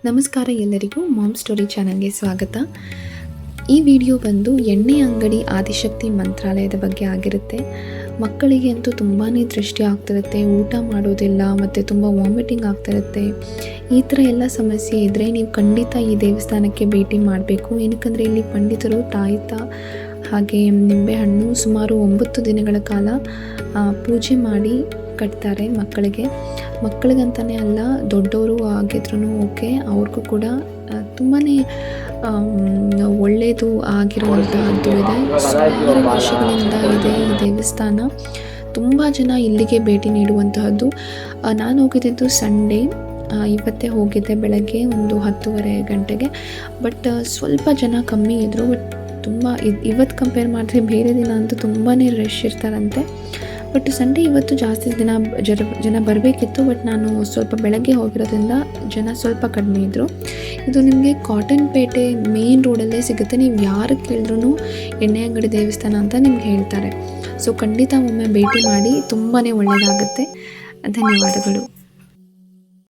ನಮಸ್ಕಾರ ಎಲ್ಲರಿಗೂ ma'am story ಚಾನಲ್ಗೆ ಸ್ವಾಗತ. ಈ ವಿಡಿಯೋ ಬಂದು ಎಣ್ಣೆ ಅಂಗಡಿ ಆದಿಶಕ್ತಿ ಮಂತ್ರಾಲಯದ ಬಗ್ಗೆ ಆಗಿರುತ್ತೆ. ಮಕ್ಕಳಿಗೆ ಅಂತೂ ತುಂಬಾ ದೃಷ್ಟಿ ಆಗ್ತಿರುತ್ತೆ, ಊಟ ಮಾಡೋದಿಲ್ಲ ಮತ್ತು ತುಂಬ ವಾಮಿಟಿಂಗ್ ಆಗ್ತಿರುತ್ತೆ. ಈ ಥರ ಎಲ್ಲ ಸಮಸ್ಯೆ ಇದ್ದರೆ ನೀವು ಖಂಡಿತ ಈ ದೇವಸ್ಥಾನಕ್ಕೆ ಭೇಟಿ ಮಾಡಬೇಕು. ಏನಕ್ಕಂದರೆ ಇಲ್ಲಿ ಪಂಡಿತರು ತಾಯಿತ ಹಾಗೆ ನಿಂಬೆಹಣ್ಣು ಸುಮಾರು 9 ದಿನಗಳ ಕಾಲ ಪೂಜೆ ಮಾಡಿ ಕಟ್ತಾರೆ. ಮಕ್ಕಳಿಗಂತಲೇ ಅಲ್ಲ, ದೊಡ್ಡವರು ಆಗಿದ್ರೂ ಓಕೆ, ಅವ್ರಿಗೂ ಕೂಡ ತುಂಬಾ ಒಳ್ಳೆಯದು ಆಗಿರುವಂತಹದ್ದು ಇದೆ. ಸುಮಾರು ವರ್ಷಗಳಿಂದ ಇದೆ ಈ ದೇವಸ್ಥಾನ. ತುಂಬ ಜನ ಇಲ್ಲಿಗೆ ಭೇಟಿ ನೀಡುವಂತಹದ್ದು. ನಾನು ಹೋಗಿದ್ದು ಸಂಡೇ, ಇವತ್ತೇ ಹೋಗಿದ್ದೆ ಬೆಳಗ್ಗೆ ಒಂದು 10:30 ಗಂಟೆಗೆ. ಬಟ್ ಸ್ವಲ್ಪ ಜನ ಕಮ್ಮಿ ಇದ್ದರು. ಬಟ್ ತುಂಬ ಇವತ್ತು ಕಂಪೇರ್ ಮಾಡಿದ್ರೆ ಬೇರೆ ದಿನ ಅಂತೂ ತುಂಬಾ ರಶ್ ಇರ್ತಾರಂತೆ. ಬಟ್ ಸಂಡೇ ಇವತ್ತು ಜಾಸ್ತಿ ಜನ ಬರಬೇಕಿತ್ತು. ಬಟ್ ನಾನು ಸ್ವಲ್ಪ ಬೆಳಗ್ಗೆ ಹೋಗಿರೋದ್ರಿಂದ ಜನ ಸ್ವಲ್ಪ ಕಡಿಮೆ ಇದ್ದರು. ಇದು ನಿಮಗೆ ಕಾಟನ್ ಪೇಟೆ ಮೇನ್ ರೋಡಲ್ಲೇ ಸಿಗುತ್ತೆ. ನೀವು ಯಾರು ಕೇಳಿದ್ರೂ ಎಣ್ಣೆ ಅಂಗಡಿ ದೇವಸ್ಥಾನ ಅಂತ ನಿಮ್ಗೆ ಹೇಳ್ತಾರೆ. ಸೊ ಖಂಡಿತ ಒಮ್ಮೆ ಭೇಟಿ ಮಾಡಿ, ತುಂಬಾ ಒಳ್ಳೆಯದಾಗುತ್ತೆ. ಧನ್ಯವಾದಗಳು.